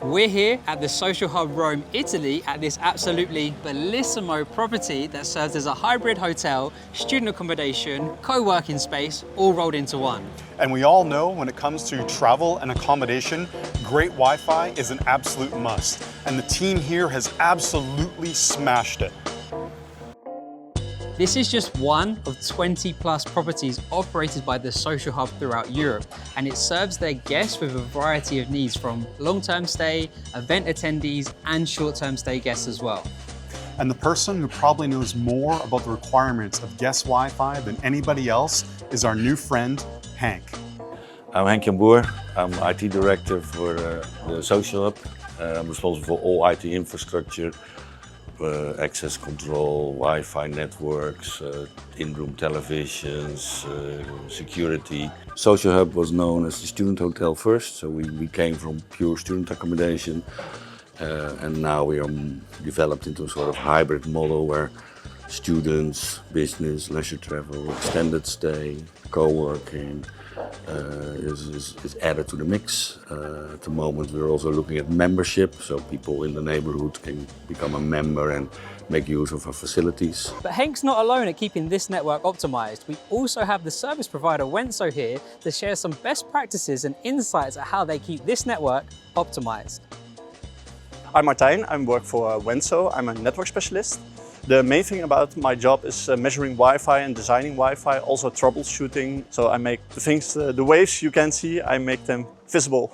We're here at the Social Hub Rome, Italy at this absolutely bellissimo property that serves as a hybrid hotel, student accommodation, co-working space, all rolled into one. And we all know when it comes to travel and accommodation, great Wi-Fi is an absolute must. And the team here has absolutely smashed it. This is just one of 20 plus properties operated by the Social Hub throughout Europe, and it serves their guests with a variety of needs from long-term stay, event attendees, and short-term stay guests as well. And the person who probably knows more about the requirements of guest Wi-Fi than anybody else is our new friend, Hank. I'm Henk Jan Boer. I'm IT Director for the Social Hub. I'm responsible for all IT infrastructure, access control, Wi-Fi networks, in-room televisions, security. Social Hub was known as the student hotel first, so we came from pure student accommodation, and now we are developed into a sort of hybrid model where students, business, leisure travel, extended stay, co-working is added to the mix. At the moment we're also looking at membership, so people in the neighborhood can become a member and make use of our facilities. But Henk's not alone at keeping this network optimized. We also have the service provider Wentzo here to share some best practices and insights at how they keep this network optimized. I'm Martijn, I work for Wentzo. I'm a network specialist. The main thing about my job is measuring Wi-Fi and designing Wi-Fi, also troubleshooting. So I make the things, the waves you can see, I make them visible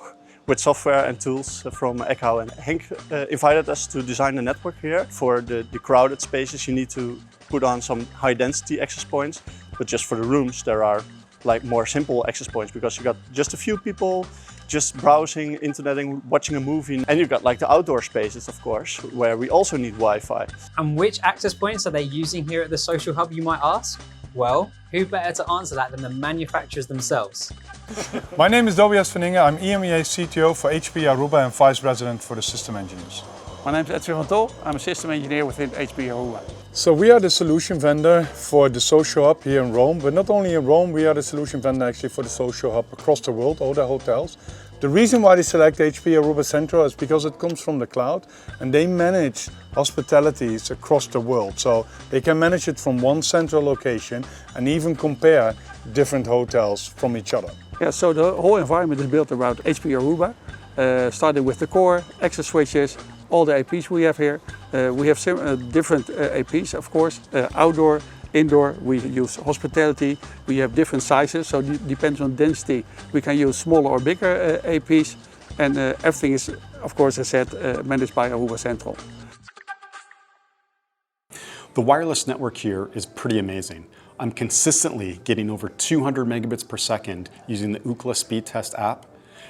with software and tools from Ekahau. And Henk invited us to design the network here. For the crowded spaces, you need to put on some high density access points, but just for the rooms, there are like more simple access points because you got just a few people just browsing, interneting, watching a movie. And you've got like the outdoor spaces, of course, where we also need Wi-Fi. And which access points are they using here at the Social Hub, you might ask? Well, who better to answer that than the manufacturers themselves? My name is Tobias van Inge. I'm EMEA CTO for HPE Aruba and Vice President for the System Engineers. My name is Edwin van Tol. I'm a system engineer within HPE Aruba. So we are the solution vendor for the Social Hub here in Rome, but not only in Rome, we are the solution vendor actually for the Social Hub across the world, all the hotels. The reason why they select HPE Aruba Central is because it comes from the cloud and they manage hospitalities across the world. So they can manage it from one central location and even compare different hotels from each other. Yeah, so the whole environment is built around HPE Aruba, starting with the core, access switches, all the APs we have here. We have different APs, of course, outdoor, indoor. We use hospitality. We have different sizes, so it depends on density. We can use smaller or bigger APs, and everything is, of course, as I said, managed by Aruba Central. The wireless network here is pretty amazing. I'm consistently getting over 200 megabits per second using the Ookla Speedtest app,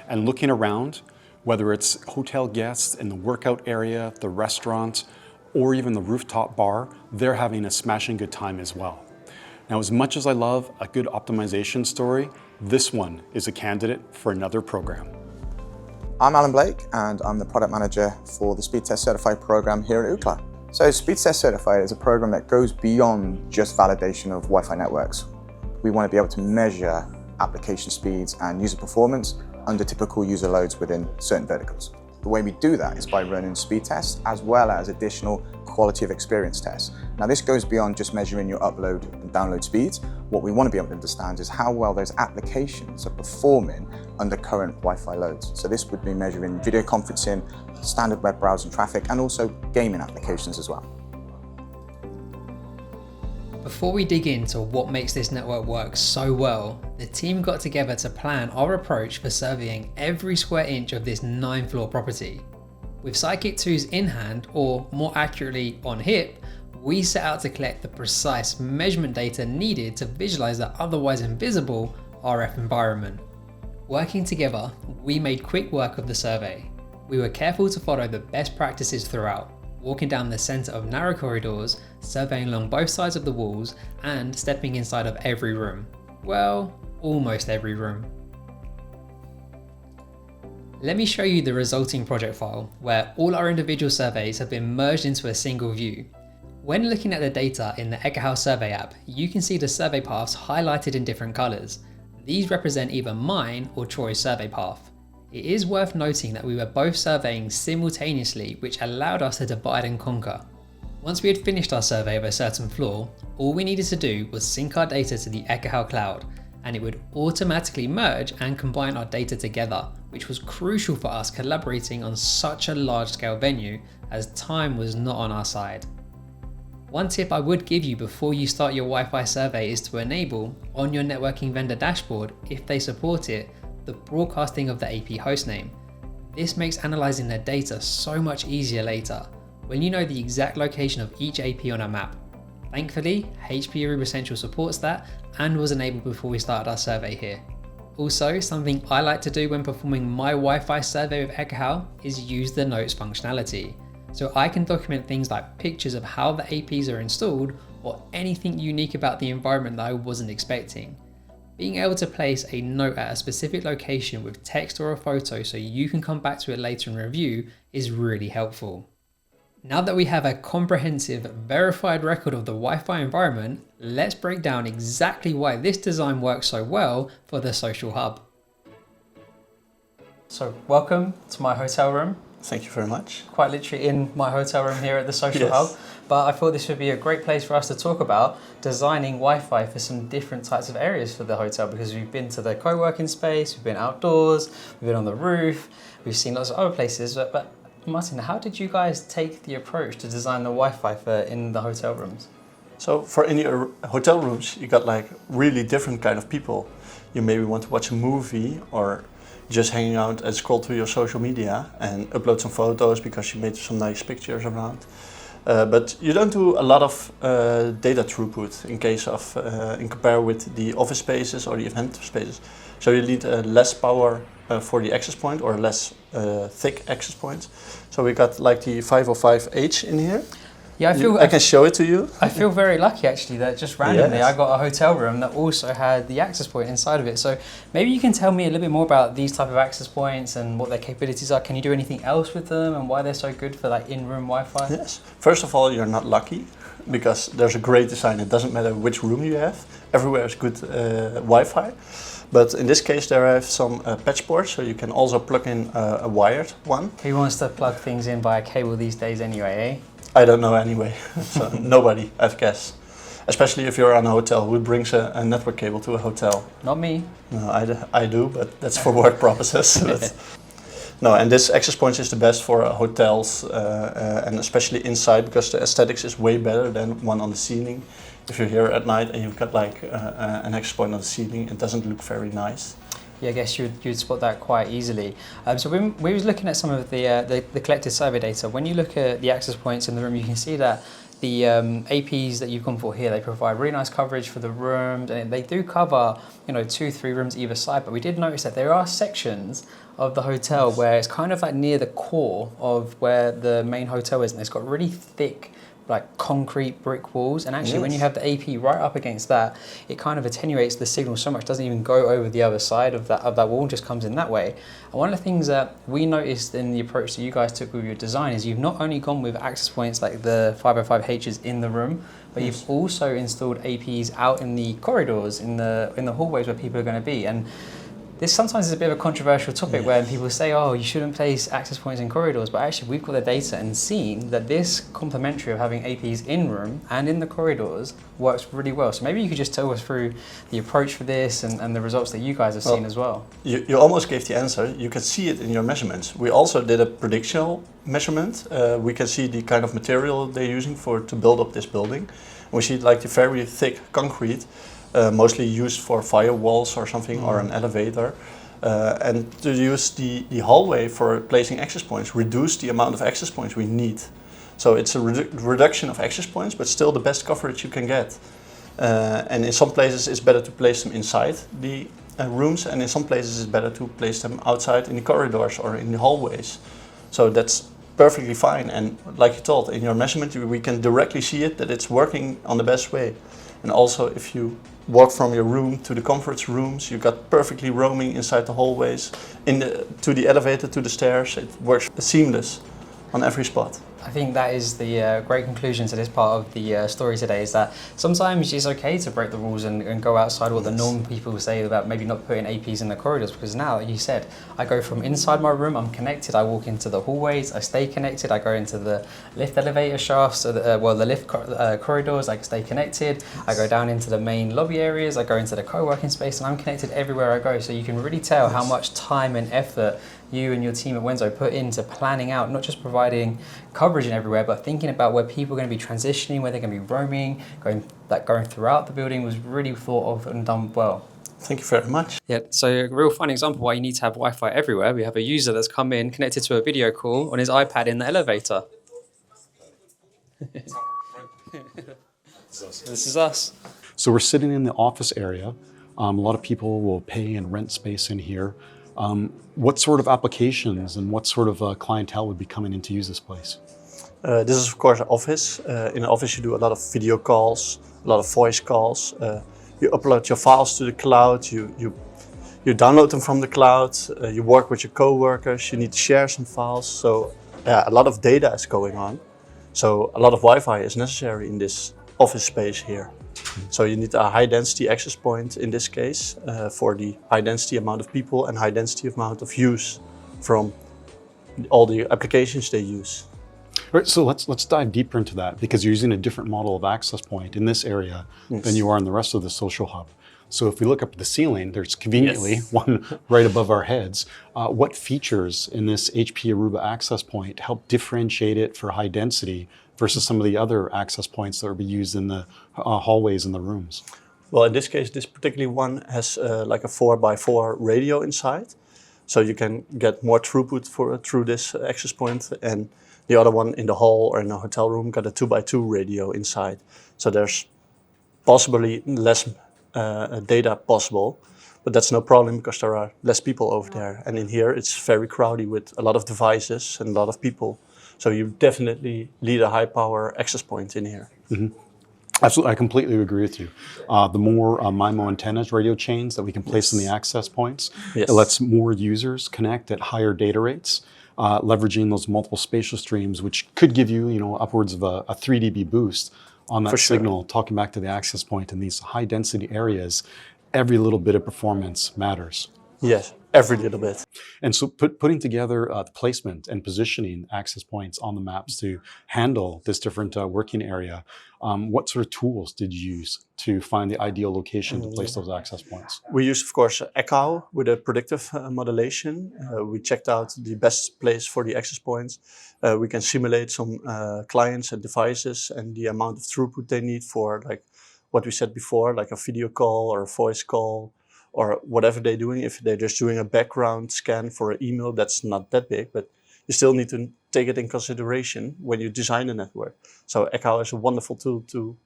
and looking around, whether it's hotel guests in the workout area, the restaurant, or even the rooftop bar, they're having a smashing good time as well. Now, as much as I love a good optimization story, this one is a candidate for another program. I'm Alan Blake, and I'm the product manager for the Speedtest Certified program here at Ookla. So Speedtest Certified is a program that goes beyond just validation of Wi-Fi networks. We want to be able to measure application speeds and user performance under typical user loads within certain verticals. The way we do that is by running speed tests as well as additional quality of experience tests. Now this goes beyond just measuring your upload and download speeds. What we want to be able to understand is how well those applications are performing under current Wi-Fi loads. So this would be measuring video conferencing, standard web browsing traffic, and also gaming applications as well. Before we dig into what makes this network work so well, the team got together to plan our approach for surveying every square inch of this 9-floor property. With Sidekick 2's in hand, or more accurately on hip, we set out to collect the precise measurement data needed to visualize the otherwise invisible RF environment. Working together, we made quick work of the survey. We were careful to follow the best practices throughout, walking down the center of narrow corridors, surveying along both sides of the walls, and stepping inside of every room. Well, almost every room. Let me show you the resulting project file, where all our individual surveys have been merged into a single view. When looking at the data in the Ekahau survey app, you can see the survey paths highlighted in different colors. These represent either mine or Troy's survey path. It is worth noting that we were both surveying simultaneously, which allowed us to divide and conquer. Once we had finished our survey of a certain floor, all we needed to do was sync our data to the Ekahau cloud, and it would automatically merge and combine our data together, which was crucial for us collaborating on such a large scale venue as time was not on our side. One tip I would give you before you start your Wi-Fi survey is to enable, on your networking vendor dashboard, if they support it, the broadcasting of the AP hostname. This makes analysing their data so much easier later, when you know the exact location of each AP on a map. Thankfully, HPE Aruba Central supports that and was enabled before we started our survey here. Also, something I like to do when performing my Wi-Fi survey with Ekahau is use the notes functionality. So I can document things like pictures of how the APs are installed or anything unique about the environment that I wasn't expecting. Being able to place a note at a specific location with text or a photo so you can come back to it later in review is really helpful. Now that we have a comprehensive, verified record of the Wi-Fi environment, let's break down exactly why this design works so well for the social hub. So welcome to my hotel room. Thank you very much. Quite literally in my hotel room here at the social Yes. hub. But I thought this would be a great place for us to talk about designing Wi-Fi for some different types of areas for the hotel, because we've been to the co-working space, we've been outdoors, we've been on the roof, we've seen lots of other places. But Martin, how did you guys take the approach to design the Wi-Fi for in the hotel rooms? So for in your hotel rooms, you got like really different kind of people. You maybe want to watch a movie or just hanging out and scroll through your social media and upload some photos because you made some nice pictures around. But you don't do a lot of data throughput in case of in compare with the office spaces or the event spaces. So you need less power for the access point or less thick access points. So we got like the 505H in here. Yeah, I can show it to you. I feel very lucky actually that just randomly Yes. I got a hotel room that also had the access point inside of it. So maybe you can tell me a little bit more about these type of access points and what their capabilities are. Can you do anything else with them and why they're so good for like in-room Wi-Fi? Yes. First of all, you're not lucky because there's a great design. It doesn't matter which room you have. Everywhere is good Wi-Fi. But in this case, there have some patch ports, so you can also plug in a wired one. Who wants to plug things in via cable these days anyway, eh? I don't know anyway, so nobody, I guess. Especially if you're on a hotel, who brings a network cable to a hotel? Not me. No, I do, but that's for work purposes. No, and this access point is the best for hotels and especially inside because the aesthetics is way better than one on the ceiling. If you're here at night and you've got like an access point on the ceiling, it doesn't look very nice. Yeah, I guess you'd spot that quite easily. So we was looking at some of the collected survey data. When you look at the access points in the room, you can see that the APs that you've gone for here, they provide really nice coverage for the rooms, and they do cover 2-3 rooms either side. But we did notice that there are sections of the hotel where it's kind of like near the core of where the main hotel is, and it's got really thick like concrete brick walls, and actually when you have the AP right up against that, it kind of attenuates the signal so much, doesn't even go over the other side of that wall, just comes in that way. And one of the things that we noticed in the approach that you guys took with your design is you've not only gone with access points like the 505Hs in the room, but you've also installed APs out in the corridors, in the hallways where people are going to be. And this sometimes is a bit of a controversial topic where people say, oh, you shouldn't place access points in corridors, but actually we've got the data and seen that this complementary of having APs in room and in the corridors works really well. So maybe you could just tell us through the approach for this and the results that you guys have seen as well. You almost gave the answer. You can see it in your measurements. We also did a predictional measurement. We can see the kind of material they're using to build up this building. We see like the very thick concrete, mostly used for firewalls or something, or an elevator. And to use the hallway for placing access points, reduce the amount of access points we need. So it's a reduction of access points, but still the best coverage you can get. And in some places it's better to place them inside the rooms, and in some places it's better to place them outside in the corridors or in the hallways. So that's perfectly fine, and like you told, in your measurement we can directly see it, that it's working on the best way. And also if you walk from your room to the conference rooms, you got perfectly roaming inside the hallways, to the elevator, to the stairs, it works seamless on every spot. I think that is the great conclusion to this part of the story today, is that sometimes it's okay to break the rules and go outside what the normal people say about maybe not putting APs in the corridors, because now, like you said, I go from inside my room, I'm connected, I walk into the hallways, I stay connected, I go into the lift elevator shafts, the lift corridors, I stay connected, I go down into the main lobby areas, I go into the co-working space, and I'm connected everywhere I go. So you can really tell how much time and effort you and your team at Wentzo put into planning out, not just providing coverage in everywhere, but thinking about where people are going to be transitioning, where they're going to be roaming, going throughout the building was really thought of and done well. Thank you very much. Yeah, so a real fun example why you need to have Wi-Fi everywhere. We have a user that's come in, connected to a video call on his iPad in the elevator. This is us. So we're sitting in the office area. A lot of people will pay and rent space in here. What sort of applications and what sort of clientele would be coming in to use this place? This is of course an office. In an office you do a lot of video calls, a lot of voice calls. You upload your files to the cloud, you download them from the cloud, you work with your co-workers, you need to share some files. So yeah, a lot of data is going on. So a lot of Wi-Fi is necessary in this office space here. So you need a high density access point in this case for the high density amount of people and high density amount of use from all the applications they use. All right, so let's dive deeper into that, because you're using a different model of access point in this area than you are in the rest of the social hub. So if we look up at the ceiling, there's conveniently one right above our heads. What features in this HPE Aruba access point help differentiate it for high density versus some of the other access points that will be used in the hallways and the rooms? Well, in this case, this particular one has like a 4x4 radio inside. So you can get more throughput through this access point. And the other one in the hall or in a hotel room got a 2x2 radio inside. So there's possibly less data possible, but that's no problem because there are less people over there. And in here, it's very crowded with a lot of devices and a lot of people. So you definitely need a high power access point in here. Mm-hmm. Absolutely, I completely agree with you. The more MIMO antennas, radio chains that we can place in the access points, it lets more users connect at higher data rates, leveraging those multiple spatial streams, which could give you, upwards of a 3 dB boost on that signal. Talking back to the access point in these high density areas, every little bit of performance matters. Yes, every little bit. And so putting together the placement and positioning access points on the maps to handle this different working area, what sort of tools did you use to find the ideal location to place those access points? We used, of course, Ekahau with a predictive modulation. We checked out the best place for the access points. We can simulate some clients and devices and the amount of throughput they need for, like what we said before, like a video call or a voice call, or whatever they're doing. If they're just doing a background scan for an email, that's not that big, but you still need to take it in consideration when you design a network. So Ekahau is a wonderful tool to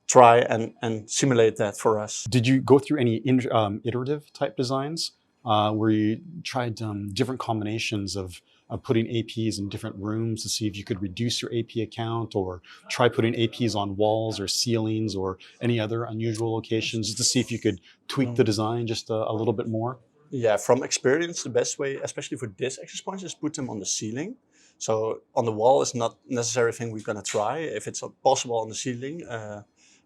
try and simulate that for us. Did you go through any iterative type designs where you tried different combinations of putting APs in different rooms to see if you could reduce your AP account, or try putting APs on walls or ceilings or any other unusual locations just to see if you could tweak the design just a little bit more? Yeah, from experience, the best way, especially for this access points, is put them on the ceiling. So on the wall is not necessarily a thing we're going to try. If it's possible on the ceiling,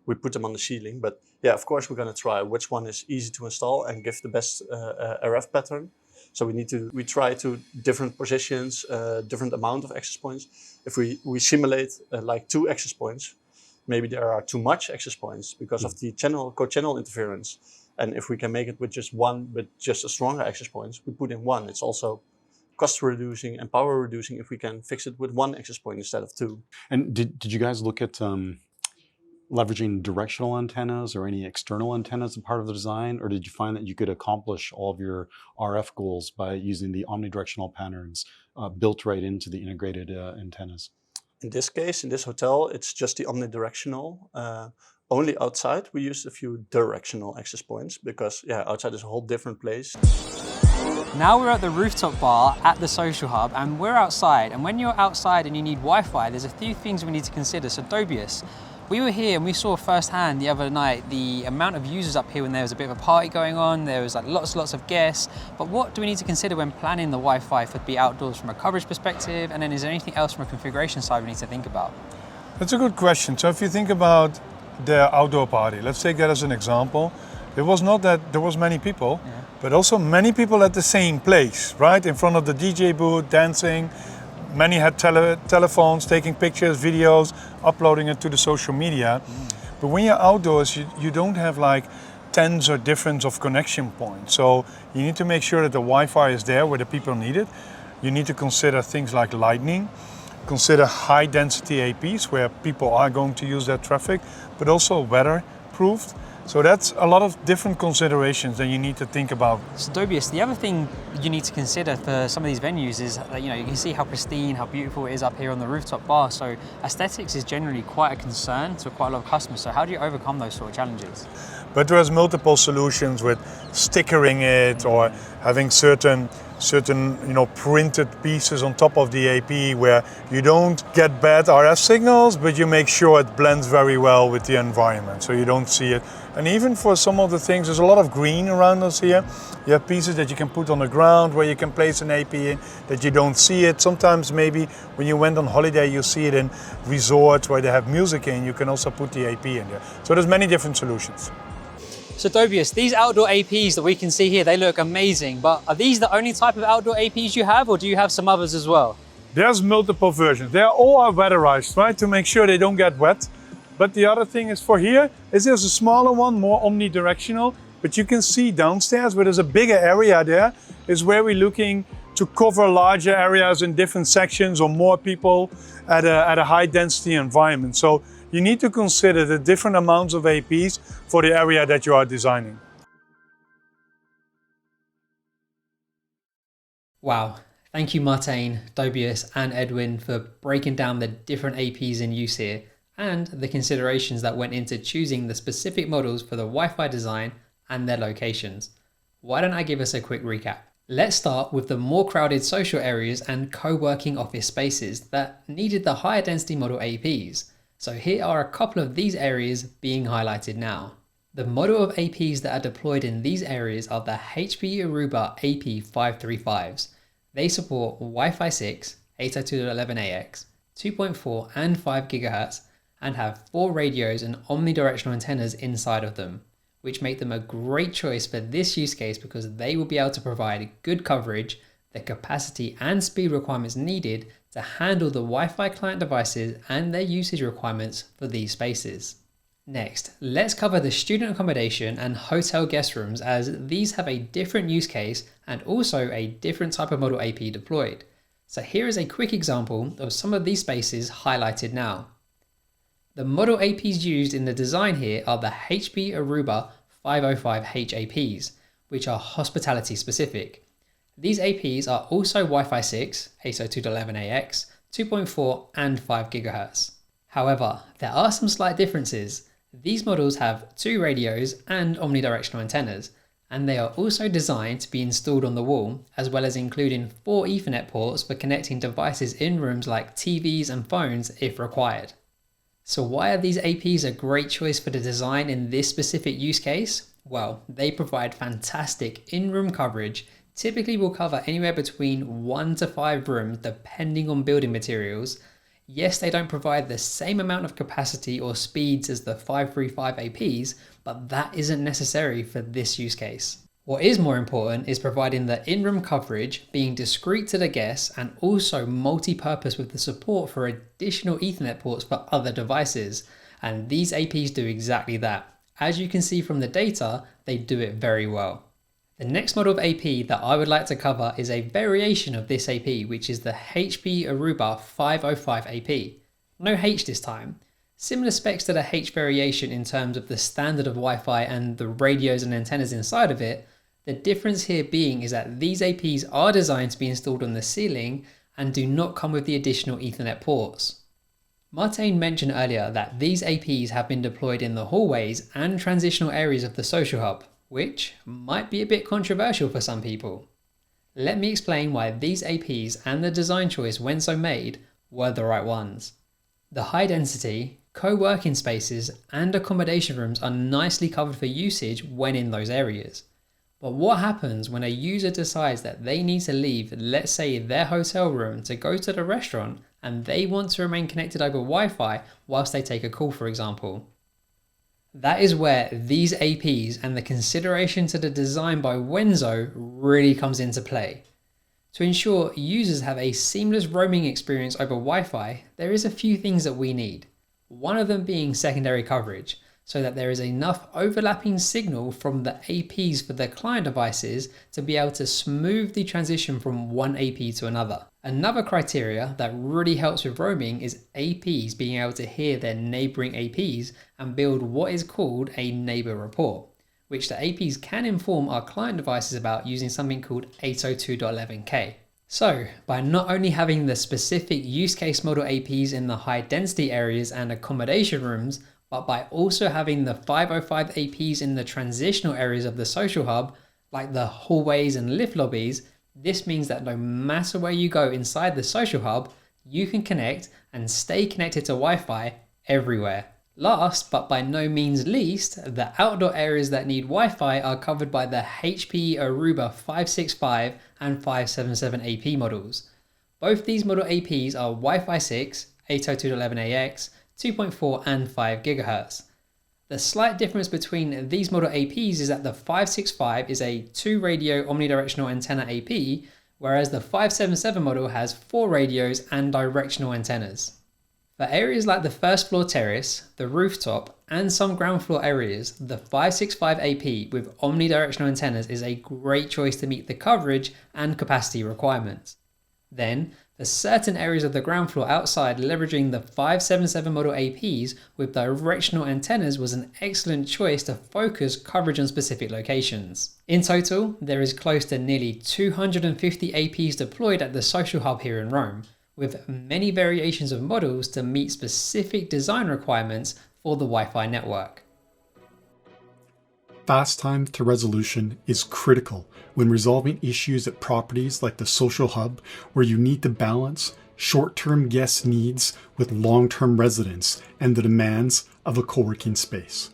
we put them on the ceiling. But yeah, of course, we're going to try which one is easy to install and give the best RF pattern. So we try to different positions, different amount of access points. If we simulate like 2 access points, maybe there are too much access points because of the co-channel interference. And if we can make it with just one, but just a stronger access points, we put in 1. It's also cost reducing and power reducing if we can fix it with 1 access point instead of 2. And did you guys look at leveraging directional antennas or any external antennas as part of the design, or did you find that you could accomplish all of your RF goals by using the omnidirectional patterns built right into the integrated antennas? In this case, in this hotel, it's just the omnidirectional. Only outside we used a few directional access points because outside is a whole different place. Now we're at the rooftop bar at the social hub, and we're outside. And when you're outside and you need Wi-Fi, there's a few things we need to consider. So Dobius, We were here and we saw firsthand the other night the amount of users up here when there was a bit of a party going on. There was like lots of guests. But what do we need to consider when planning the Wi-Fi for the outdoors from a coverage perspective? And then is there anything else from a configuration side we need to think about? That's a good question. So if you think about the outdoor party, let's take that as an example. It was not that there was many people, but also many people at the same place, right? In front of the DJ booth, dancing. Many had telephones, taking pictures, videos, uploading it to the social media. But when you're outdoors, you don't have like tens or difference of connection points. So you need to make sure that the Wi-Fi is there where the people need it. You need to consider things like lightning, consider high density APs where people are going to use that traffic, but also weather-proofed. So that's a lot of different considerations that you need to think about. So Tobias, the other thing you need to consider for some of these venues is that, you can see how pristine, how beautiful it is up here on the rooftop bar. So aesthetics is generally quite a concern to quite a lot of customers. So how do you overcome those sort of challenges? But there's multiple solutions with stickering it or having certain printed pieces on top of the AP where you don't get bad RF signals, but you make sure it blends very well with the environment so you don't see it. And even for some of the things, there's a lot of green around us here. You have pieces that you can put on the ground where you can place an AP in that you don't see it. Sometimes maybe when you went on holiday, you see it in resorts where they have music in, you can also put the AP in there. So there's many different solutions. So Tobias, these outdoor APs that we can see here, they look amazing, but are these the only type of outdoor APs you have, or do you have some others as well? There's multiple versions. They all are weatherized, right, to make sure they don't get wet. But the other thing is for here, there's a smaller one, more omnidirectional, but you can see downstairs where there's a bigger area there, is where we're looking to cover larger areas in different sections or more people at a high density environment. So you need to consider the different amounts of APs for the area that you are designing. Wow. Thank you, Martijn, Tobias, and Edwin for breaking down the different APs in use here and the considerations that went into choosing the specific models for the Wi-Fi design and their locations. Why don't I give us a quick recap? Let's start with the more crowded social areas and co-working office spaces that needed the higher density model APs. So here are a couple of these areas being highlighted now. The model of APs that are deployed in these areas are the HPE Aruba AP535s. They support Wi-Fi 6, 802.11ax, 2.4 and 5 GHz, and have 4 radios and omnidirectional antennas inside of them, which make them a great choice for this use case because they will be able to provide good coverage, the capacity and speed requirements needed to handle the Wi-Fi client devices and their usage requirements for these spaces. Next, let's cover the student accommodation and hotel guest rooms, as these have a different use case and also a different type of model AP deployed. So here is a quick example of some of these spaces highlighted now. The model APs used in the design here are the HPE Aruba 505H APs, which are hospitality specific. These APs are also Wi-Fi 6, 802.11ax, 2.4 and 5 GHz. However, there are some slight differences. These models have 2 radios and omnidirectional antennas, and they are also designed to be installed on the wall, as well as including 4 Ethernet ports for connecting devices in rooms like TVs and phones if required. So why are these APs a great choice for the design in this specific use case? Well, they provide fantastic in-room coverage. Typically will cover anywhere between 1 to 5 rooms depending on building materials. Yes, they don't provide the same amount of capacity or speeds as the 535 APs, but that isn't necessary for this use case. What is more important is providing the in-room coverage, being discreet to the guests, and also multi-purpose with the support for additional Ethernet ports for other devices. And these APs do exactly that. As you can see from the data, they do it very well. The next model of AP that I would like to cover is a variation of this AP, which is the HPE Aruba 505 AP. No H this time. Similar specs to the H variation in terms of the standard of Wi-Fi and the radios and antennas inside of it. The difference here being is that these APs are designed to be installed on the ceiling and do not come with the additional Ethernet ports. Martijn mentioned earlier that these APs have been deployed in the hallways and transitional areas of the social hub, which might be a bit controversial for some people. Let me explain why these APs and the design choice Wentzo made were the right ones. The high density, co-working spaces and accommodation rooms are nicely covered for usage when in those areas. But what happens when a user decides that they need to leave, let's say their hotel room, to go to the restaurant and they want to remain connected over Wi-Fi whilst they take a call, for example? That is where these APs and the consideration to the design by Wentzo really comes into play. To ensure users have a seamless roaming experience over Wi-Fi, there is a few things that we need. One of them being secondary coverage, so that there is enough overlapping signal from the APs for the client devices to be able to smooth the transition from one AP to another. Another criteria that really helps with roaming is APs being able to hear their neighboring APs and build what is called a neighbor report, which the APs can inform our client devices about using something called 802.11k. So, by not only having the specific use case model APs in the high density areas and accommodation rooms, but by also having the 505 APs in the transitional areas of the social hub, like the hallways and lift lobbies, this means that no matter where you go inside the social hub, you can connect and stay connected to Wi-Fi everywhere. Last, but by no means least, the outdoor areas that need Wi-Fi are covered by the HPE Aruba 565 and 577 AP models. Both these model APs are Wi-Fi 6, 802.11ax, 2.4 and 5 GHz. The slight difference between these model APs is that the 565 is a 2 radio omnidirectional antenna AP, whereas the 577 model has 4 radios and directional antennas. For areas like the first floor terrace, the rooftop, and some ground floor areas, the 565 AP with omnidirectional antennas is a great choice to meet the coverage and capacity requirements. Then, for certain areas of the ground floor outside, leveraging the 577 model APs with directional antennas was an excellent choice to focus coverage on specific locations. In total, there is close to nearly 250 APs deployed at the social hub here in Rome, with many variations of models to meet specific design requirements for the Wi-Fi network. Fast time to resolution is critical when resolving issues at properties like the social hub, where you need to balance short-term guest needs with long-term residents and the demands of a co-working space.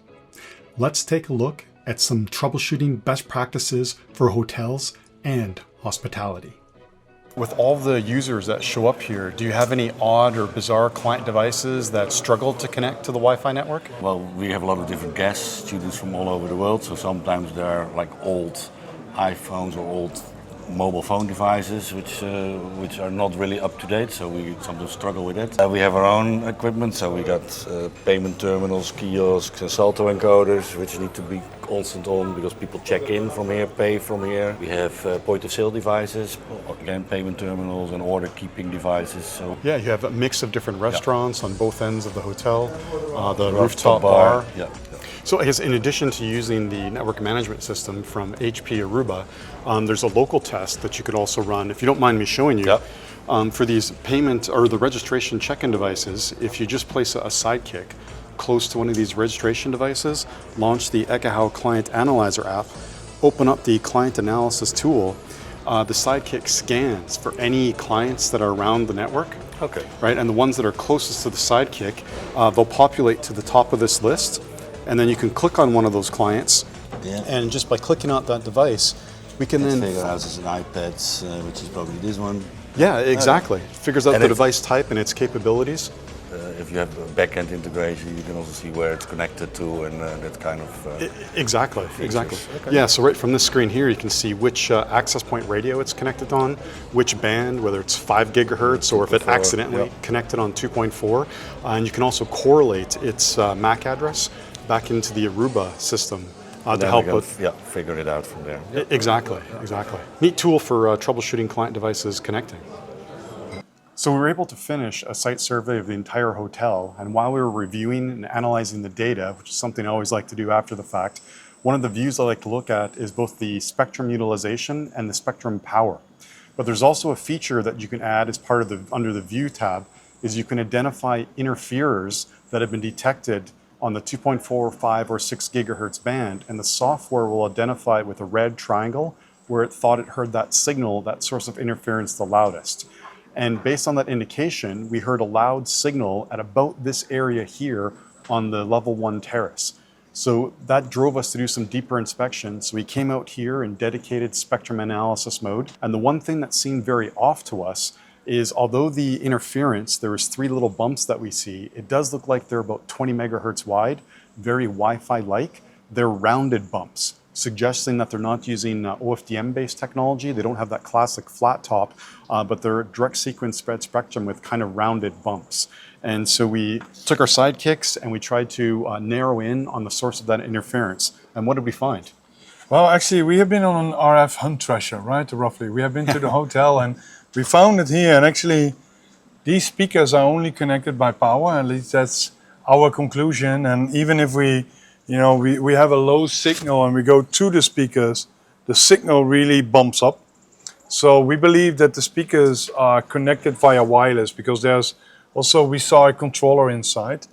Let's take a look at some troubleshooting best practices for hotels and hospitality. With all the users that show up here, do you have any odd or bizarre client devices that struggle to connect to the Wi-Fi network? Well, we have a lot of different guests, students from all over the world, so sometimes there are like old iPhones or old mobile phone devices which are not really up to date, so we sometimes struggle with it. We have our own equipment, so we got payment terminals, kiosks, and salto encoders which need to be constant on because people check in from here, pay from here. We have point of sale devices, again payment terminals and order keeping devices. So yeah, you have a mix of different restaurants on both ends of the hotel, the rooftop bar. Yeah. So I guess in addition to using the network management system from HPE Aruba, there's a local test that you could also run, if you don't mind me showing you. Yep. For these payment or the registration check-in devices, if you just place a Sidekick close to one of these registration devices, launch the Ekahau Client Analyzer app, open up the client analysis tool, the Sidekick scans for any clients that are around the network. Okay. Right, and the ones that are closest to the Sidekick, they'll populate to the top of this list, and then you can click on one of those clients, and just by clicking out that device, we can then figure out it's an iPad, which is probably this one. Yeah, exactly. Figures out the device type and its capabilities. If you have a back-end integration, you can also see where it's connected to and that kind of Exactly. Okay. Yeah, so right from this screen here, you can see which access point radio it's connected on, which band, whether it's 5 gigahertz or if it accidentally connected on 2.4. And you can also correlate its MAC address back into the Aruba system to help with figure it out from there. Exactly. Neat tool for troubleshooting client devices connecting. So we were able to finish a site survey of the entire hotel, and while we were reviewing and analyzing the data, which is something I always like to do after the fact, one of the views I like to look at is both the spectrum utilization and the spectrum power. But there's also a feature that you can add as part of under the View tab, is you can identify interferers that have been detected on the 2.4, 5, or 6 gigahertz band, and the software will identify with a red triangle where it thought it heard that signal, that source of interference, the loudest. And based on that indication, we heard a loud signal at about this area here on the level 1 terrace. So that drove us to do some deeper inspection. So we came out here in dedicated spectrum analysis mode. And the one thing that seemed very off to us is, although the interference, there was 3 little bumps that we see, it does look like they're about 20 megahertz wide, very Wi-Fi-like. They're rounded bumps, suggesting that they're not using OFDM-based technology. They don't have that classic flat top, but they're direct sequence spread spectrum with kind of rounded bumps. And so we took our sidekicks and we tried to narrow in on the source of that interference. And what did we find? Well, actually, we have been on an RF hunt treasure, right, roughly. We have been to the hotel and we found it here. And actually, these speakers are only connected by power. At least that's our conclusion. And even if we have a low signal and we go to the speakers, the signal really bumps up. So we believe that the speakers are connected via wireless, because there's also, we saw a controller inside.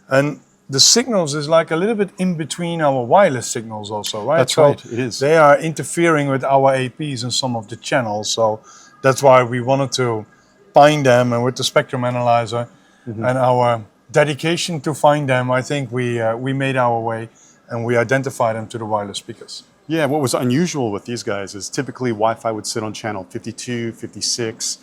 And the signals is like a little bit in between our wireless signals also, right? That's right, it is. They are interfering with our APs and some of the channels. So that's why we wanted to find them, and with the spectrum analyzer and our dedication to find them, I think we made our way and we identified them to the wireless speakers. Yeah, what was unusual with these guys is typically Wi-Fi would sit on channel 52, 56,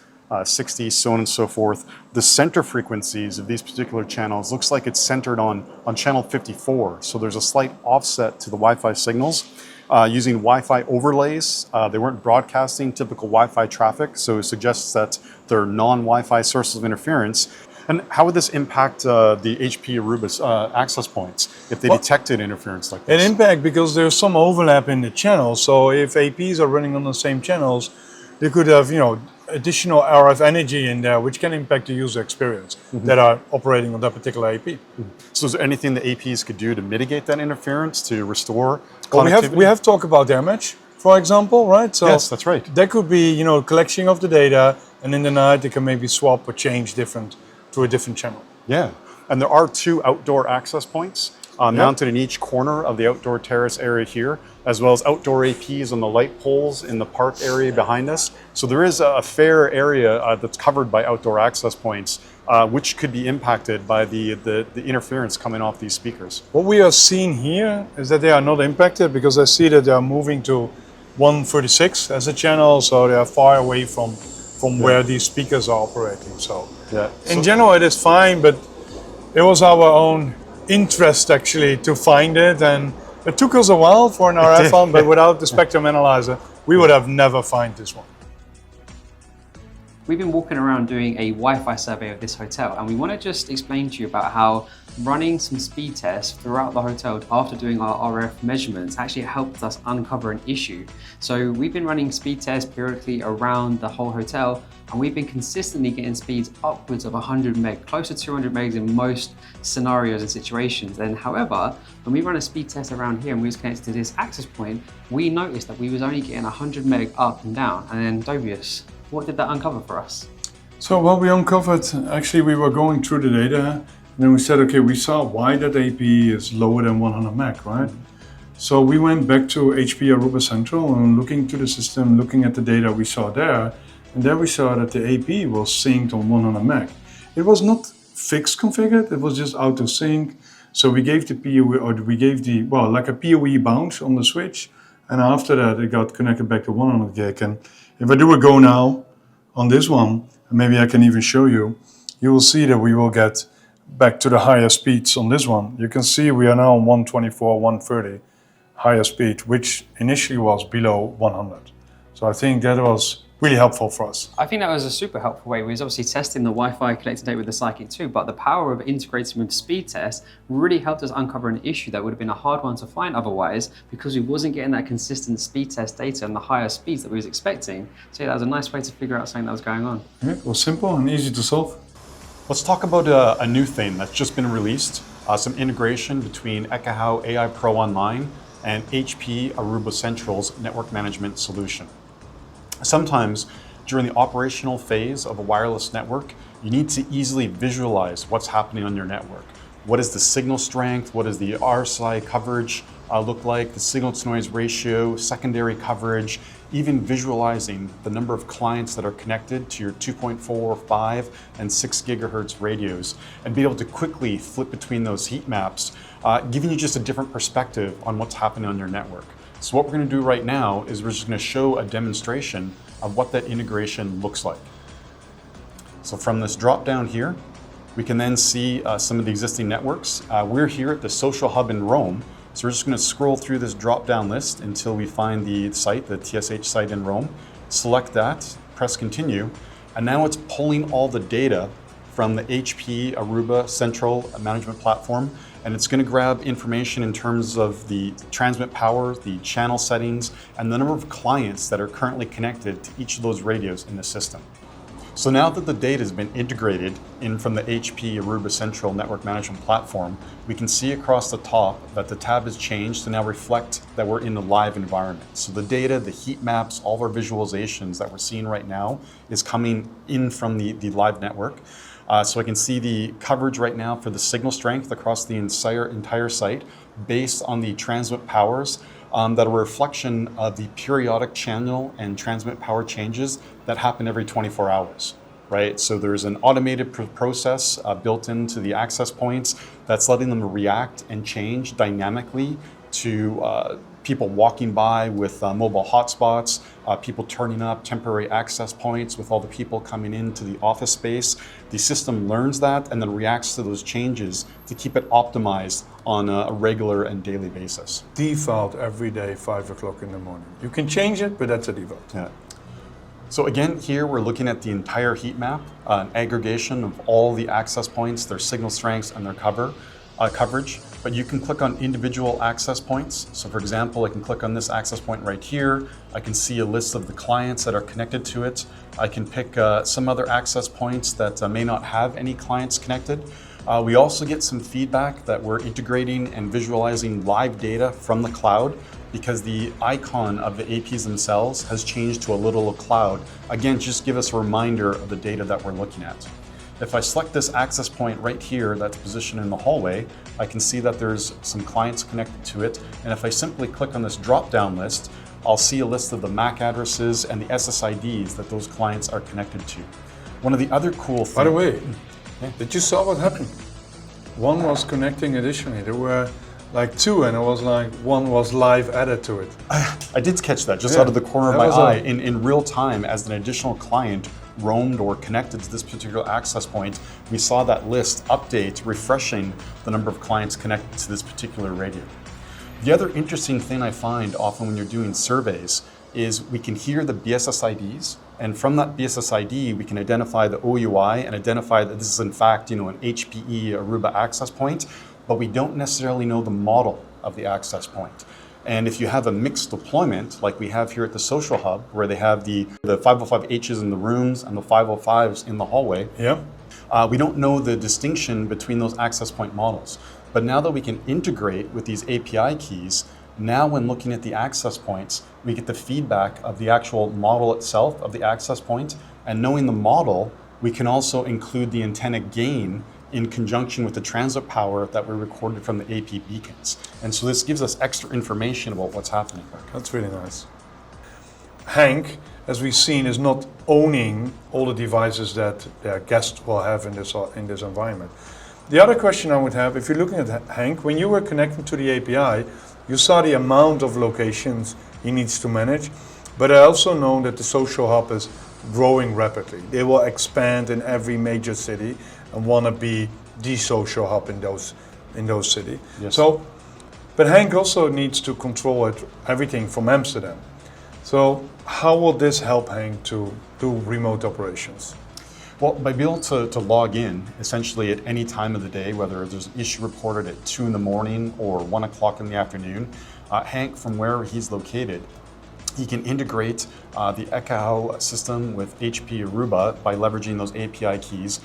60, so on and so forth. The center frequencies of these particular channels looks like it's centered on channel 54. So there's a slight offset to the Wi-Fi signals. Using Wi-Fi overlays, they weren't broadcasting typical Wi-Fi traffic, so it suggests that they're non-Wi-Fi sources of interference. And how would this impact the HPE Aruba's access points if they detected interference like this? It impacts because there's some overlap in the channels. So if APs are running on the same channels, they could have, additional RF energy in there, which can impact the user experience that are operating on that particular AP. So is there anything the APs could do to mitigate that interference, to restore connectivity? Well, we have talked about damage, for example, right? So yes, that's right. That could be, collection of the data, and in the night they can maybe swap or change to a different channel. Yeah, and there are 2 outdoor access points mounted in each corner of the outdoor terrace area here, as well as outdoor APs on the light poles in the park area behind us. So there is a fair area that's covered by outdoor access points, which could be impacted by the interference coming off these speakers. What we are seeing here is that they are not impacted, because I see that they are moving to 136 as a channel, so they are far away from where these speakers are operating. So in general it is fine, but it was our own interest actually to find it, and it took us a while for an RF hunt, but without the spectrum analyzer we would have never found this one. We've been walking around doing a Wi-Fi survey of this hotel, and we want to just explain to you about how running some speed tests throughout the hotel after doing our RF measurements actually helped us uncover an issue. So we've been running speed tests periodically around the whole hotel, and we've been consistently getting speeds upwards of 100 meg, close to 200 megs in most scenarios and situations. And however, when we run a speed test around here and we was connected to this access point, we noticed that we was only getting 100 meg up and down. And then Dobius, what did that uncover for us? So what we uncovered, actually we were going through the data, and then we said, okay, we saw why that AP is lower than 100 meg, right? So we went back to HPE Aruba Central and looking to the system, looking at the data we saw there, and there we saw that the AP was synced on 100 meg. It was not fixed configured, it was just auto sync. So we gave the PoE, or we gave the, like a PoE bounce on the switch, and after that it got connected back to 100 gig. And if I do a go now on this one, and maybe I can even show you, you will see that we will get back to the higher speeds on this one. You can see we are now on 124, 130 higher speed, which initially was below 100. So I think that was really helpful for us. I think that was a super helpful way. We was obviously testing the Wi-Fi collected data with the Sidekick 2, but the power of integrating with speed tests really helped us uncover an issue that would have been a hard one to find otherwise, because we wasn't getting that consistent speed test data and the higher speeds that we was expecting. So yeah, that was a nice way to figure out something that was going on. Yeah, it was simple and easy to solve. Let's talk about a new thing that's just been released, some integration between Ekahau AI Pro Online and HPE Aruba Central's network management solution. Sometimes during the operational phase of a wireless network, you need to easily visualize what's happening on your network. What is the signal strength? What is the RSI coverage? look like, the signal to noise ratio, secondary coverage, even visualizing the number of clients that are connected to your 2.4, 5, and 6 gigahertz radios, and be able to quickly flip between those heat maps, giving you just a different perspective on what's happening on your network. So what we're going to do right now is we're just going to show a demonstration of what that integration looks like. So from this drop down here, we can then see some of the existing networks. We're here at the Social Hub in Rome. So we're just going to scroll through this drop-down list until we find the site, the TSH site in Rome. Select that, press continue, and now it's pulling all the data from the HPE Aruba Central Management Platform, and it's going to grab information in terms of the transmit power, the channel settings, and the number of clients that are currently connected to each of those radios in the system. So now that the data has been integrated in from the HPE Aruba Central Network Management Platform, we can see across the top that the tab has changed to now reflect that we're in a live environment. So the data, the heat maps, all of our visualizations that we're seeing right now is coming in from the live network. So I can see the coverage right now for the signal strength across the entire site based on the transmit powers that are a reflection of the periodic channel and transmit power changes that happen every 24 hours, right? So there's an automated process built into the access points that's letting them react and change dynamically to people walking by with mobile hotspots, people turning up temporary access points with all the people coming into the office space. The system learns that and then reacts to those changes to keep it optimized on a regular and daily basis. Default every day, 5 o'clock in the morning. You can change it, but that's a default. Yeah. So again, here we're looking at the entire heat map, an aggregation of all the access points, their signal strengths, and their coverage. But you can click on individual access points. So for example, I can click on this access point right here. I can see a list of the clients that are connected to it. I can pick some other access points that may not have any clients connected. We also get some feedback that we're integrating and visualizing live data from the cloud because the icon of the APs themselves has changed to a little cloud. Again, just give us a reminder of the data that we're looking at. If I select this access point right here that's positioned in the hallway, I can see that there's some clients connected to it. And if I simply click on this drop-down list, I'll see a list of the MAC addresses and the SSIDs that those clients are connected to. One of the other cool things... By the way, did you saw what happened? One was connecting additionally. There were like two, and it was like one was live added to it. I did catch that just out of the corner of my eye. In real time, as an additional client roamed or connected to this particular access point, we saw that list update, refreshing the number of clients connected to this particular radio. The other interesting thing I find often when you're doing surveys is we can hear the BSSIDs, and from that BSSID, we can identify the OUI and identify that this is in fact, an HPE Aruba access point, but we don't necessarily know the model of the access point. And if you have a mixed deployment, like we have here at the Social Hub, where they have the 505Hs in the rooms and the 505s in the hallway, we don't know the distinction between those access point models. But now that we can integrate with these API keys, now when looking at the access points, we get the feedback of the actual model itself of the access point, and knowing the model, we can also include the antenna gain in conjunction with the transit power that we recorded from the AP beacons. And so this gives us extra information about what's happening. That's really nice. Hank, as we've seen, is not owning all the devices that their guests will have in this environment. The other question I would have, if you're looking at Hank, when you were connecting to the API, you saw the amount of locations he needs to manage, but I also know that the Social Hub is growing rapidly. They will expand in every major city and want to be the Social Hub in those cities. Yes. So, but Hank also needs to control everything from Amsterdam. So how will this help Hank to do remote operations? Well, by being able to log in essentially at any time of the day, whether there's an issue reported at 2 in the morning or 1 o'clock in the afternoon, Hank, from wherever he's located, he can integrate the Ekahau system with HPE Aruba by leveraging those API keys,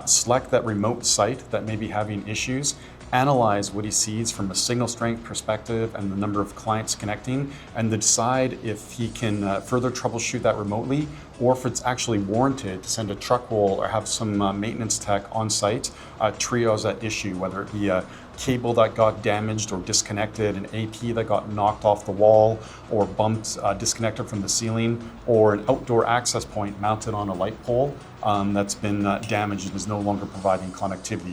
select that remote site that may be having issues, analyze what he sees from a signal strength perspective and the number of clients connecting, and to decide if he can further troubleshoot that remotely, or if it's actually warranted to send a truck roll or have some maintenance tech on site triage that issue, whether it be a cable that got damaged or disconnected, an AP that got knocked off the wall or bumped, disconnected from the ceiling, or an outdoor access point mounted on a light pole that's been damaged and is no longer providing connectivity.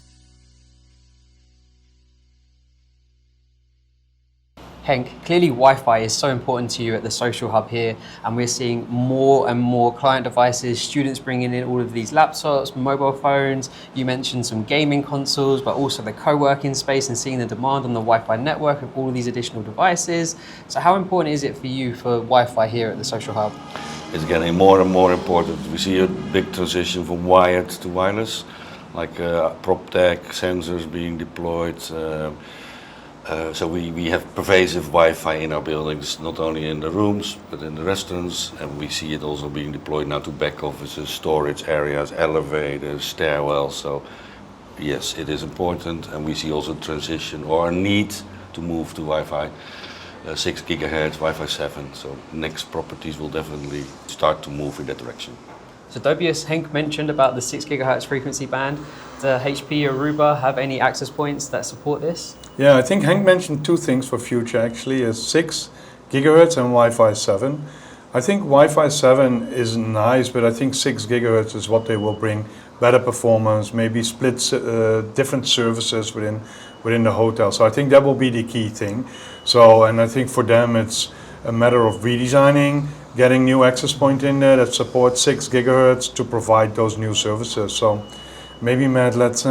Henk, clearly Wi-Fi is so important to you at the social hub here, and we're seeing more and more client devices, students bringing in all of these laptops, mobile phones. You mentioned some gaming consoles, but also the co-working space and seeing the demand on the Wi-Fi network of all of these additional devices. So how important is it for you for Wi-Fi here at the social hub? It's getting more and more important. We see a big transition from wired to wireless, like prop tech, sensors being deployed. So we have pervasive Wi-Fi in our buildings, not only in the rooms, but in the restaurants, and we see it also being deployed now to back offices, storage areas, elevators, stairwells. So yes, it is important, and we see also transition or a need to move to Wi-Fi 6 gigahertz, Wi-Fi 7. So next properties will definitely start to move in that direction. So Dobius, Henk mentioned about the 6 gigahertz frequency band. Does HPE Aruba have any access points that support this? Yeah, I think Henk mentioned two things for future actually, is 6 gigahertz and Wi-Fi 7. I think Wi-Fi 7 is nice, but I think 6 gigahertz is what they will bring. Better performance, maybe split different services within the hotel. So I think that will be the key thing. So, and I think for them it's a matter of redesigning, getting new access point in there that supports 6 gigahertz to provide those new services. So maybe Matt, let's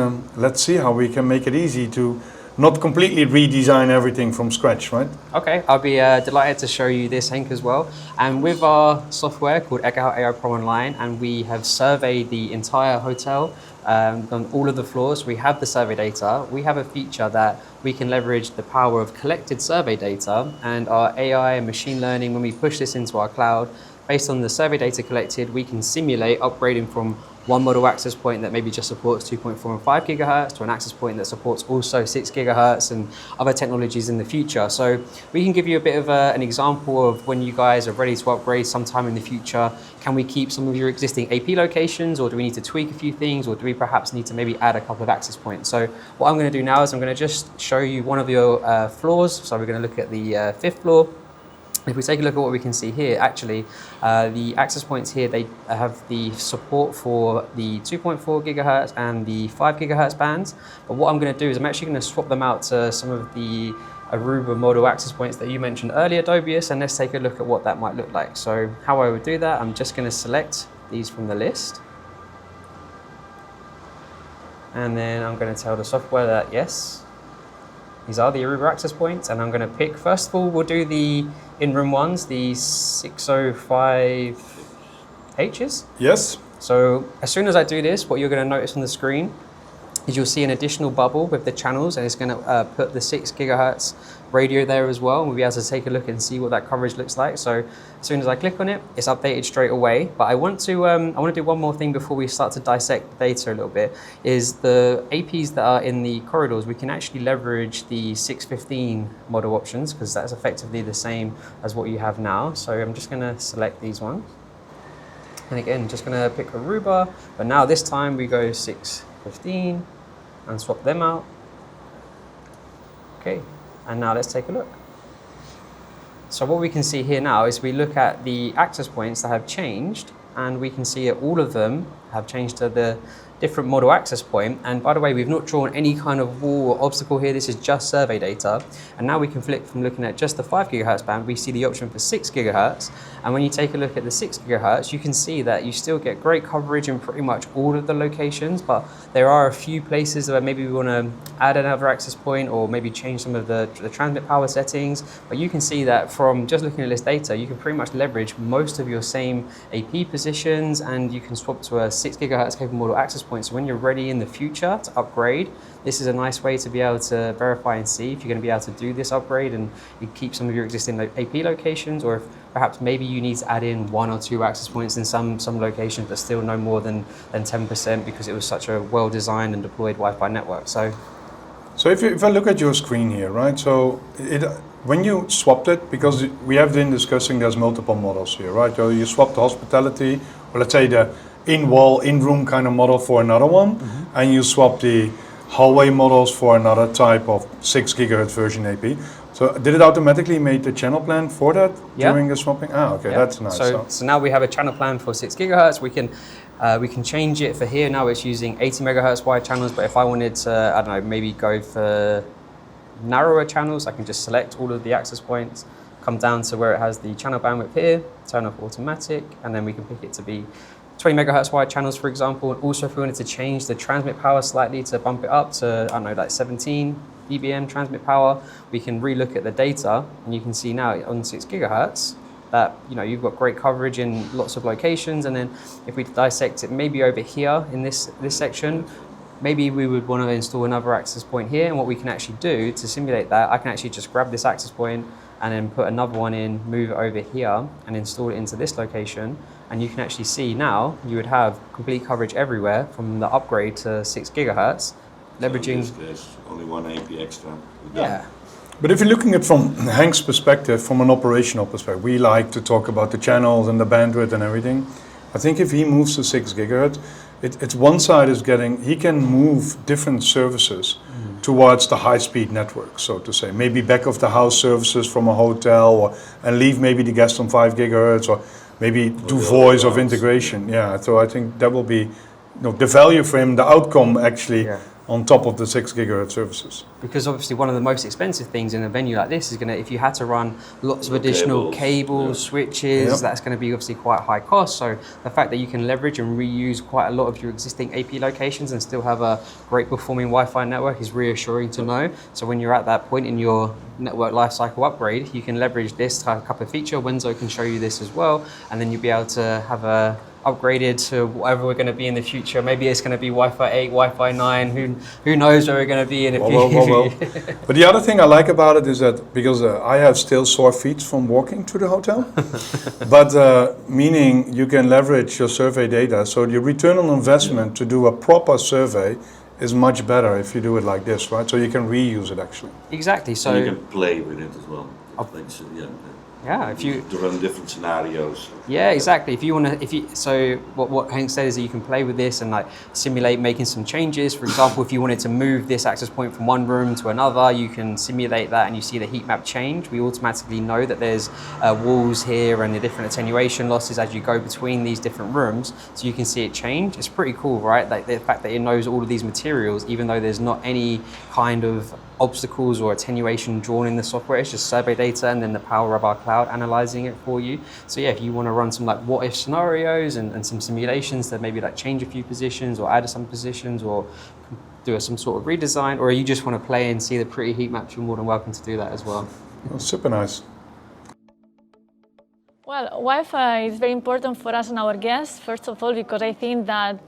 see how we can make it easy to not completely redesign everything from scratch, right? Okay, I'll be delighted to show you this, Henk, as well. And with our software called Ekahau AI Pro Online, and we have surveyed the entire hotel on all of the floors. We have the survey data. We have a feature that we can leverage the power of collected survey data and our AI and machine learning. When we push this into our cloud, based on the survey data collected, we can simulate upgrading from one model access point that maybe just supports 2.4 and 5 gigahertz to an access point that supports also 6 gigahertz and other technologies in the future. So we can give you a bit of an example of when you guys are ready to upgrade sometime in the future. Can we keep some of your existing AP locations, or do we need to tweak a few things, or do we perhaps need to maybe add a couple of access points? So what I'm going to do now is I'm going to just show you one of your floors. So we're going to look at the 5th floor. If we take a look at what we can see here, actually, the access points here, they have the support for the 2.4 gigahertz and the 5 gigahertz bands. But what I'm going to do is I'm actually going to swap them out to some of the Aruba model access points that you mentioned earlier, Dobius, and let's take a look at what that might look like. So how I would do that, I'm just going to select these from the list. And then I'm going to tell the software that, yes, these are the Aruba access points, and I'm going to pick, first of all, we'll do the in-room ones, the 605Hs. Yes. So as soon as I do this, what you're going to notice on the screen is you'll see an additional bubble with the channels, and it's going to put the 6 gigahertz radio there as well, and we'll be able to take a look and see what that coverage looks like. So as soon as I click on it, it's updated straight away. But I want to do one more thing before we start to dissect the data a little bit, is the APs that are in the corridors, we can actually leverage the 615 model options, because that's effectively the same as what you have now. So I'm just going to select these ones. And again, just going to pick Aruba, but now this time we go 615 and swap them out. Okay. And now let's take a look. So what we can see here now is we look at the access points that have changed, and we can see that all of them have changed to the different model access point. And by the way, we've not drawn any kind of wall or obstacle here. This is just survey data. And now we can flick from looking at just the 5 gigahertz band, we see the option for 6 gigahertz. And when you take a look at the 6 gigahertz, you can see that you still get great coverage in pretty much all of the locations, but there are a few places where maybe we want to add another access point or maybe change some of the transmit power settings. But you can see that from just looking at this data, you can pretty much leverage most of your same AP positions, and you can swap to a 6 gigahertz capable model access point. So when you're ready in the future to upgrade, this is a nice way to be able to verify and see if you're going to be able to do this upgrade and you keep some of your existing AP locations, or if perhaps maybe you need to add in 1 or 2 access points in some locations, but still no more than 10% because it was such a well-designed and deployed Wi-Fi network. So if I look at your screen here, right? So when you swapped it, because we have been discussing there's multiple models here, right? So you swapped the hospitality, or let's say the in-wall, in-room kind of model for another one, and you swap the hallway models for another type of 6 GHz version AP. So did it automatically make the channel plan for that during the swapping? Ah, okay, that's nice. So now we have a channel plan for 6 GHz. We can change it for here. Now it's using 80 megahertz wide channels, but if I wanted to, I don't know, maybe go for narrower channels, I can just select all of the access points, come down to where it has the channel bandwidth here, turn off automatic, and then we can pick it to be 20 megahertz wide channels, for example. And also if we wanted to change the transmit power slightly to bump it up to, I don't know, like 17 dBm transmit power, we can relook at the data, and you can see now on 6 gigahertz that you've got great coverage in lots of locations. And then if we dissect it maybe over here in this section, maybe we would want to install another access point here. And what we can actually do to simulate that, I can actually just grab this access point and then put another one in, move it over here and install it into this location. And you can actually see now you would have complete coverage everywhere from the upgrade to 6 gigahertz, leveraging. So in this case, only one AP extra. Yeah. But if you're looking at from Hank's perspective, from an operational perspective, we like to talk about the channels and the bandwidth and everything. I think if he moves to 6 gigahertz, it's one side is he can move different services towards the high-speed network, so to say. Maybe back of the house services from a hotel, and leave maybe the guest on 5 gigahertz, or maybe do voice of integration. Yeah, so I think that will be the value for him, the outcome actually. Yeah. On top of the 6 gigahertz services. Because obviously one of the most expensive things in a venue like this is if you had to run lots of additional cables, switches, that's going to be obviously quite high cost. So the fact that you can leverage and reuse quite a lot of your existing AP locations and still have a great performing Wi-Fi network is reassuring to know. So when you're at that point in your network lifecycle upgrade, you can leverage this type of feature. Wentzo can show you this as well, and then you'll be able to have upgraded to whatever we're going to be in the future. Maybe it's going to be Wi-Fi 8, Wi-Fi 9, who knows where we're going to be in the future. But the other thing I like about it is that, because I have still sore feet from walking to the hotel, but meaning you can leverage your survey data, so your return on investment to do a proper survey is much better if you do it like this, right? So you can reuse it actually. Exactly. So and you can play with it as well. Yeah, if you to run different scenarios. Yeah, exactly. If you want to, so what Hank said is that you can play with this and like simulate making some changes. For example, if you wanted to move this access point from one room to another, you can simulate that and you see the heat map change. We automatically know that there's walls here and the different attenuation losses as you go between these different rooms, so you can see it change. It's pretty cool, right? Like the fact that it knows all of these materials, even though there's not any kind of obstacles or attenuation drawn in the software. It's just survey data and then the power of our cloud analyzing it for you. So yeah, if you want to run some like what if scenarios and some simulations that maybe like change a few positions or add some positions or do some sort of redesign, or you just want to play and see the pretty heat maps, you're more than welcome to do that as well. Oh, super nice. Well, Wi-Fi is very important for us and our guests, first of all, because I think that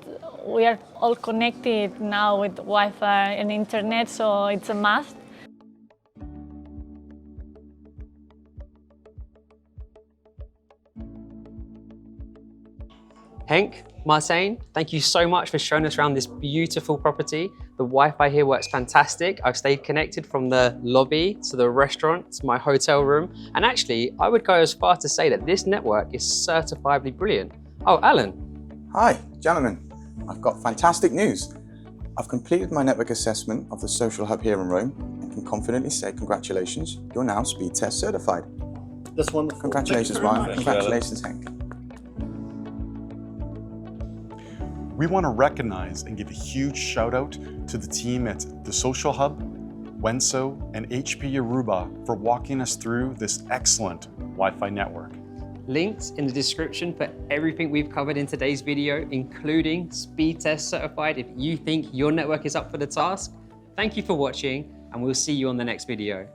we are all connected now with Wi-Fi and internet, so it's a must. Henk, Martijn, thank you so much for showing us around this beautiful property. The Wi-Fi here works fantastic. I've stayed connected from the lobby to the restaurant to my hotel room. And actually, I would go as far to say that this network is certifiably brilliant. Oh, Alan. Hi, gentlemen. I've got fantastic news. I've completed my network assessment of the social hub here in Rome and can confidently say congratulations, you're now Speedtest certified. That's wonderful. Congratulations, Ryan. Congratulations, Henk. We want to recognize and give a huge shout out to the team at the Social Hub, Wentzo, and HPE Aruba for walking us through this excellent Wi-Fi network. Links in the description for everything we've covered in today's video, including Speedtest Certified if you think your network is up for the task. Thank you for watching, and we'll see you on the next video.